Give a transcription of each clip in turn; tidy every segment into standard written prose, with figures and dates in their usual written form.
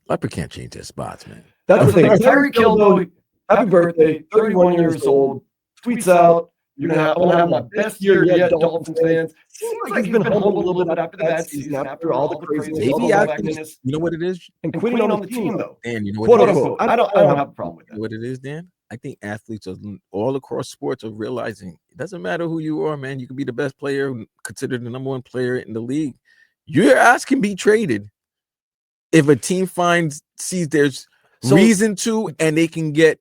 Leopard can't change their spots, man. That's the thing. Tyreek Hill, though, happy birthday, 31 years old, tweets out, I'm gonna have my best year yet, Dolphins fans. Seems like he's been humbled a little bit after the bad season, after all the craziness, all the wackiness. You know what it is? And quitting on the team, though. Dan, you know Quote what it is? unquote. I don't have a problem with that. You know what it is, Dan? I think athletes are all across sports are realizing it doesn't matter who you are, man. You can be the best player, considered the number one player in the league. Your ass can be traded if a team sees there's reason to, and they can get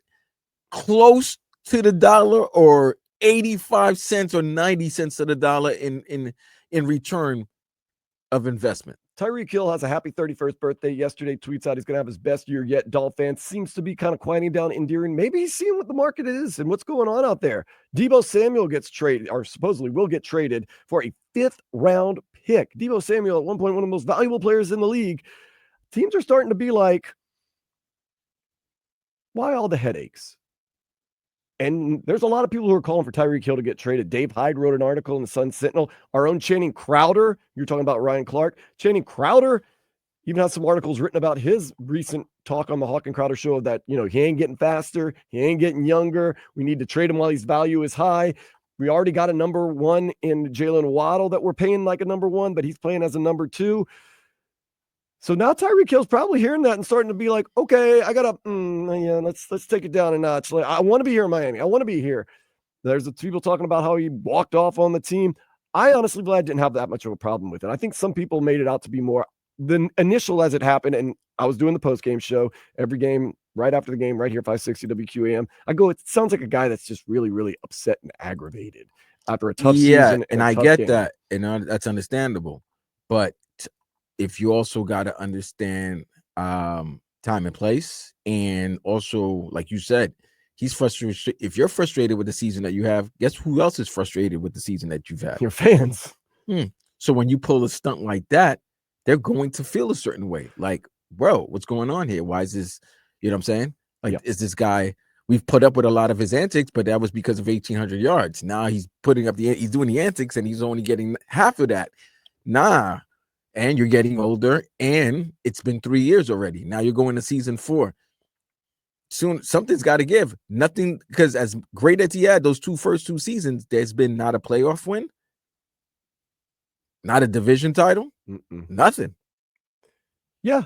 close to the dollar or 85 cents or 90 cents to the dollar in return of investment. Tyreek Hill has a happy 31st birthday yesterday. Tweets out he's going to have his best year yet. Dolphin fans seems to be kind of quieting down, endearing. Maybe he's seeing what the market is and what's going on out there. Deebo Samuel gets traded, or supposedly will get traded, for a 5th-round pick. Deebo Samuel, at one point, one of the most valuable players in the league. Teams are starting to be like, why all the headaches? And there's a lot of people who are calling for Tyreek Hill to get traded. Dave Hyde wrote an article in the Sun Sentinel. Our own Channing Crowder, you're talking about Ryan Clark. Channing Crowder even has some articles written about his recent talk on the Hawk and Crowder show that, he ain't getting faster. He ain't getting younger. We need to trade him while his value is high. We already got a number 1 in Jalen Waddle that we're paying like a number 1, but he's playing as a number 2. So now Tyreek Hill's probably hearing that and starting to be like, okay, I gotta, let's take it down a notch. I want to be here in Miami. I want to be here. There's the people talking about how he walked off on the team. I honestly believe I didn't have that much of a problem with it. I think some people made it out to be more the initial as it happened. And I was doing the post-game show every game, right after the game, right here, 560 WQAM. I go, it sounds like a guy that's just really, really upset and aggravated after a tough season. And I get that. And that's understandable. But if you also got to understand time and place, and also, like you said, he's frustrated. If you're frustrated with the season that you have, guess who else is frustrated with the season that you've had? Your fans. So when you pull a stunt like that, they're going to feel a certain way. Like, bro, what's going on here? Why is this? You know what I'm saying? Like, is this guy? We've put up with a lot of his antics, but that was because of 1,800 yards. Now he's doing the antics, and he's only getting half of that. Nah. And you're getting older, and it's been 3 years already. Now you're going to season 4. Soon something's got to give. Nothing, because as great as he had those first two seasons, there's been not a playoff win, not a division title, nothing. Yeah.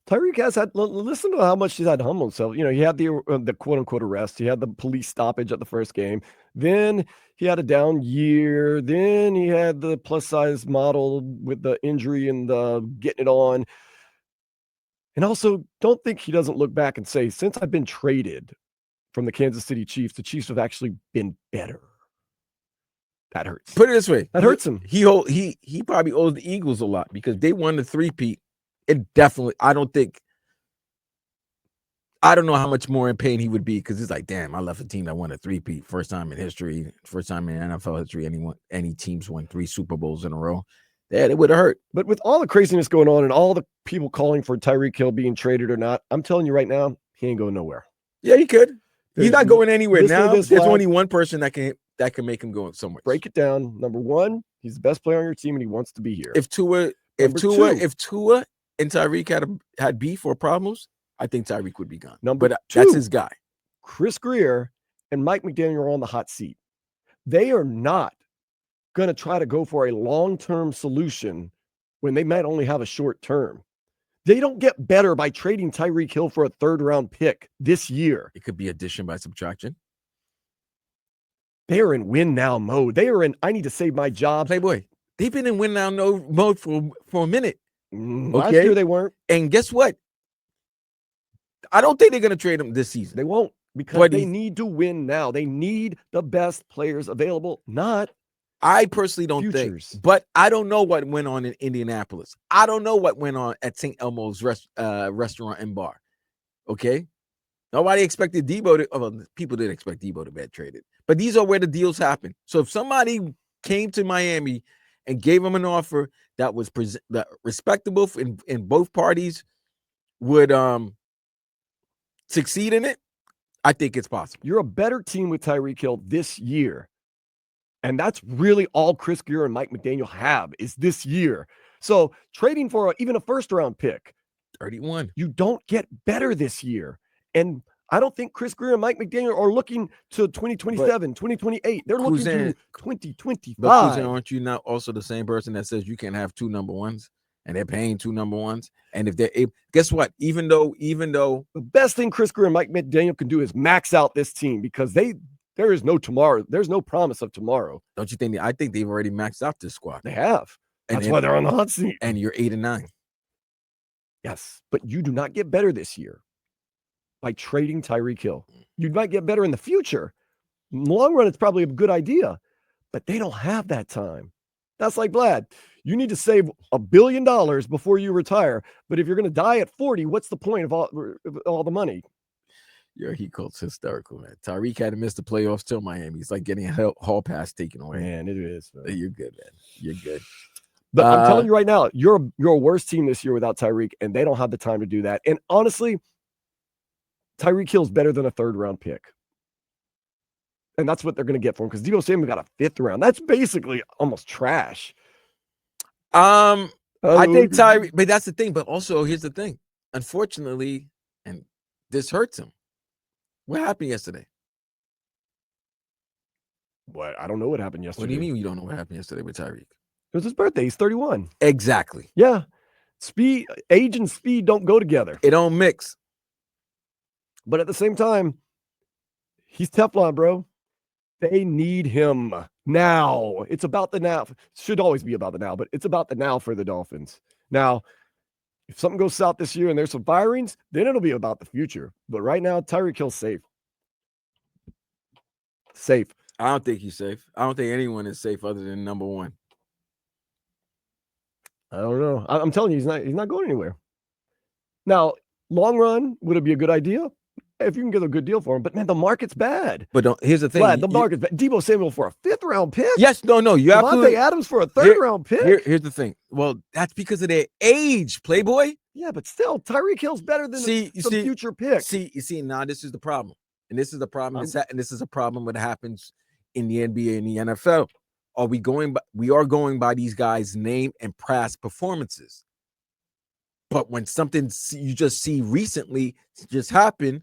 Tyreek has had, listen to how much he's had to humble himself. He had the quote unquote arrest. He had the police stoppage at the first game. Then he had a down year. Then he had the plus size model with the injury and the getting it on. And also, don't think he doesn't look back and say, since I've been traded from the Kansas City Chiefs, the Chiefs have actually been better. That hurts. Put it this way. That hurts him. He probably owes the Eagles a lot because they won the 3-peat. It definitely, I don't know how much more in pain he would be, because it's like, damn, I left a team that won a 3-peat, first time in history, first time in NFL history, any teams won 3 Super Bowls in a row. Yeah, it would have hurt. But with all the craziness going on and all the people calling for Tyreek Hill being traded or not, I'm telling you right now, he ain't going nowhere. Yeah, he could. He's not going anywhere now. There's only one person that can make him go somewhere. Break it down. Number 1, he's the best player on your team, and he wants to be here. If Tua and Tyreek had beef or problems, I think Tyreek would be gone. Number 2, that's his guy. Chris Greer and Mike McDaniel are on the hot seat. They are not going to try to go for a long-term solution when they might only have a short term. They don't get better by trading Tyreek Hill for a 3rd-round pick this year. It could be addition by subtraction. They are in win-now mode. They are in, I need to save my job. Playboy, they've been in win-now mode for a minute. Last year they weren't. And guess what? I don't think they're going to trade him this season. They won't, because they need to win now. They need the best players available, not I personally don't futures. think. But I don't know what went on in Indianapolis. I don't know what went on at St. Elmo's restaurant and bar. Okay? Nobody expected Debo to, people didn't expect Debo to get traded. But these are where the deals happen. So if somebody came to Miami and gave him an offer that was respectable in both parties would succeed in it, I think it's possible. You're a better team with Tyreek Hill this year. And that's really all Chris Greer and Mike McDaniel have is this year. So trading for even a 1st-round pick, 31. You don't get better this year. And I don't think Chris Greer and Mike McDaniel are looking to 2027, 2028. They're looking to 2025. But Cousin, aren't you not also the same person that says you can have 2 number ones? And they're paying 2 number ones. And if they're able, guess what? Even though the best thing Chris Greer and Mike McDaniel can do is max out this team, because there is no tomorrow. There's no promise of tomorrow. Don't you think? I think they've already maxed out this squad. They have. That's why they're on the hot seat. And you're 8-9. Yes, but you do not get better this year by trading Tyreek Hill. You might get better in the future. In the long run, it's probably a good idea, but they don't have that time. That's like Vlad. You need to save $1 billion before you retire. But if you're going to die at 40, what's the point of all the money? Your Heat coach hysterical, man. Tyreek had to miss the playoffs till Miami. It's like getting a hall pass taken away. Man, it is. Man. You're good, man. You're good. But I'm telling you right now, you're a worse team this year without Tyreek, and they don't have the time to do that. And honestly, Tyreek Hill's better than a 3rd-round pick. And that's what they're going to get for him, because Deebo Samuel got a 5th round. That's basically almost trash. I think Tyreek, but that's the thing. But also, here's the thing. Unfortunately, and this hurts him. What happened yesterday? What? I don't know what happened yesterday. What do you mean you don't know what happened yesterday with Tyreek? It was his birthday. He's 31. Exactly. Yeah. Age and speed don't go together. It don't mix. But at the same time, he's Teflon, bro. They need him now. It's about the now. It should always be about the now, but it's about the now for the Dolphins. Now, if something goes south this year and there's some firings, then it'll be about the future. But right now, Tyreek Hill's safe. Safe. I don't think he's safe. I don't think anyone is safe other than number one. I don't know. I'm telling you, he's not going anywhere. Now, long run, would it be a good idea? If you can get a good deal for him. But, man, the market's bad. But here's the thing. Vlad, the market's bad. Deebo Samuel for a 5th-round pick? Yes, no. You have Devontae Adams for a 3rd-round pick? Here's the thing. Well, that's because of their age, Playboy. Yeah, but still, Tyreek Hill's better than some future picks. You see, now this is the problem. And this is the problem. And this is a problem that happens in the NBA and the NFL. We are going by these guys' name and past performances. But when something you just see recently just happen,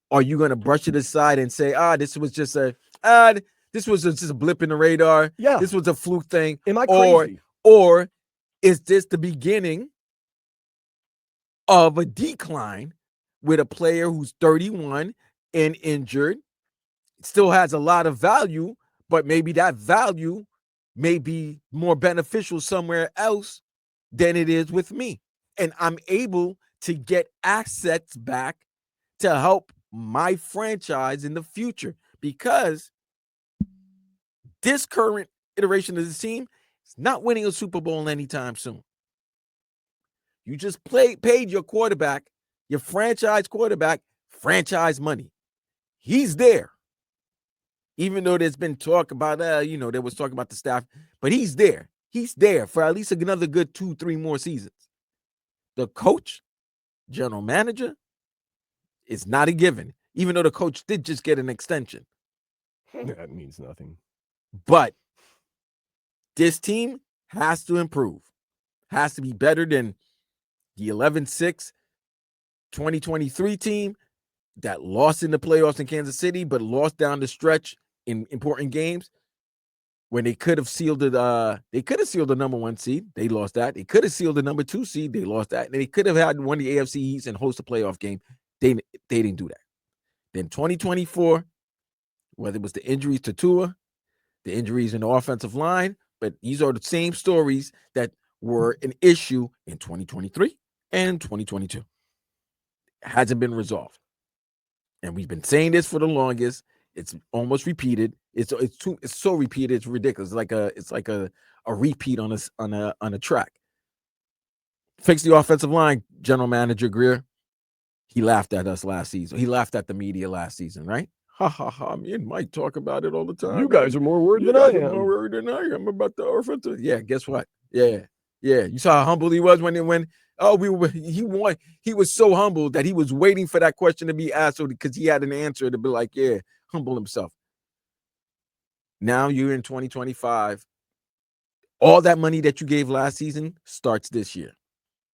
are you going to brush it aside and say, this was just a blip in the radar? Yeah, this was a fluke thing. Am I crazy? Or is this the beginning of a decline with a player who's 31 and injured, still has a lot of value, but maybe that value may be more beneficial somewhere else than it is with me. And I'm able to get assets back to help my franchise in the future, because this current iteration of the team is not winning a Super Bowl anytime soon. You just paid your quarterback, your franchise quarterback, franchise money. He's there. Even though there's been talk about, there was talk about the staff, but he's there. He's there for at least another good 2-3 more seasons. The coach, general manager, is not a given, even though the coach did just get an extension. That means nothing. But this team has to improve, has to be better than the 11-6 2023 team that lost in the playoffs in Kansas City, but lost down the stretch in important games when they could have sealed it. They could have sealed the number 1 seed. They lost that. They could have sealed the number 2 seed. They lost that. And they could have had won the AFC East and host a playoff game. They didn't do that. Then 2024, whether it was the injuries to Tua, the injuries in the offensive line, but these are the same stories that were an issue in 2023 and 2022. It hasn't been resolved. And we've been saying this for the longest. It's almost repeated. It's so repeated. It's ridiculous. It's like a repeat on a track. Fix the offensive line, General Manager Greer. He laughed at us last season. He laughed at the media last season, right? Ha ha ha. Me and Mike talk about it all the time. You guys are more worried than I am. More worried than I am about the offensive. Yeah, guess what? Yeah. You saw how humble he was when he was so humble that he was waiting for that question to be asked because he had an answer to be like, yeah, humble himself. Now you're in 2025. All that money that you gave last season starts this year.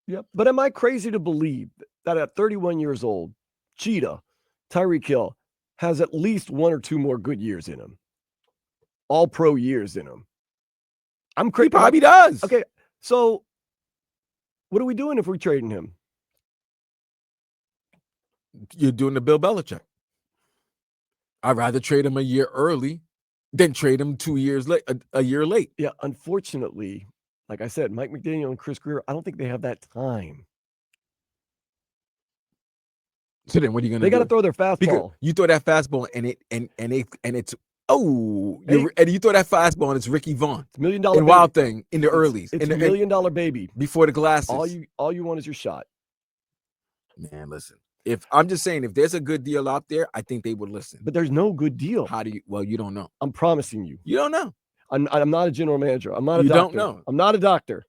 Yep. But am I crazy to believe that at 31 years old, Cheetah, Tyreek Hill, has at least 1 or 2 more good years in him? All pro years in him. I'm He crazy. probably does. Okay. So what are we doing if we're trading him? You're doing the Bill Belichick. I'd rather trade him a year early than trade him 2 years late, a year late. Yeah, unfortunately, like I said, Mike McDaniel and Chris Greer, I don't think they have that time. So then what are you gonna do? They got to throw their fastball. Because you throw that fastball and it's and you throw that fastball and it's Ricky Vaughn. It's $1 million and Wild Thing in the earlies. It's $1 million baby. Before the glasses. All you want is your shot. Man, listen. If I'm just saying, if there's a good deal out there, I think they would listen. But there's no good deal. How do you? Well, you don't know. I'm promising you. You don't know. I'm not a general manager. I'm not a doctor. You don't know. I'm not a doctor.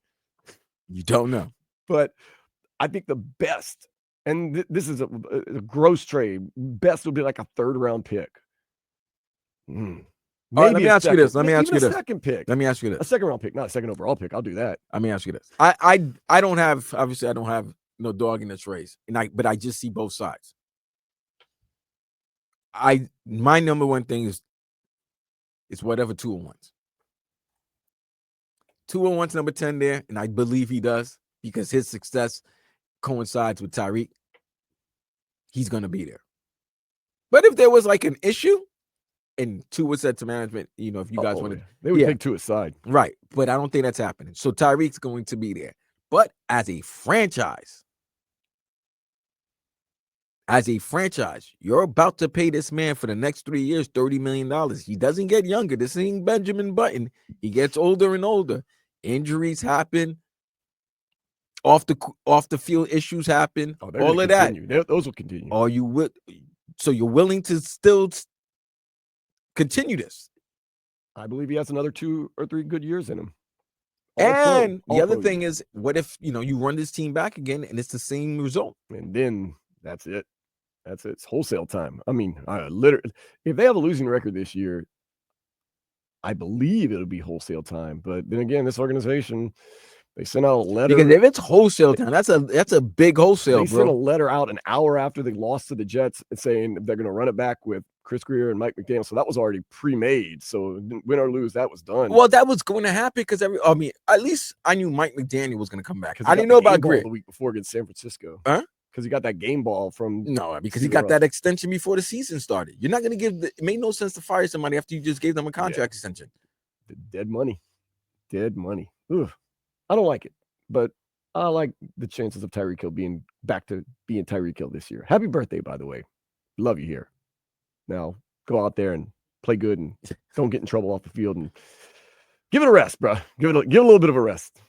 You don't know. But I think the best, and this is a gross trade, best would be like a 3rd round pick. Maybe let me ask you this. Let me ask you this. Second pick. Let me ask you this. A 2nd round pick, not a 2nd overall pick. I'll do that. Let me ask you this. I don't have, obviously I don't have no dog in this race, but I just see both sides. My number one thing is whatever 201's. 201's number 10 there, and I believe he does because his success coincides with Tyreek. He's gonna be there. But if there was like an issue, and Tua said to management, if you guys want to, they would take Tua's side, right? But I don't think that's happening. So Tyreek's going to be there. But as a franchise, you're about to pay this man for the next 3 years $30 million. He doesn't get younger. This ain't Benjamin Button. He gets older and older. Injuries happen. Off the field issues happen. All of that. Those will continue. So you're willing to still continue this? I believe he has another 2 or 3 good years in him. And the other thing is, what if you run this team back again and it's the same result? And then that's it. That's it. It's wholesale time. I mean, literally, if they have a losing record this year, I believe it'll be wholesale time. But then again, this organization, they sent out a letter. Because if it's wholesale time, that's a big wholesale, They sent a letter out an hour after they lost to the Jets saying they're going to run it back with Chris Greer and Mike McDaniel. So that was already pre-made. So win or lose, that was done. Well, that was going to happen because at least I knew Mike McDaniel was going to come back. I didn't know about Greer the week before against San Francisco. Huh? Because he got that game ball from because he got that extension before the season started. You're not going to it made no sense to fire somebody after you just gave them a contract extension. Dead money. Ugh. I don't like it, but I like the chances of Tyreek Hill being back to being Tyreek Hill this year. Happy birthday, by the way. Love you here. Now go out there and play good and don't get in trouble off the field and give it a rest, bro. Give it a little bit of a rest.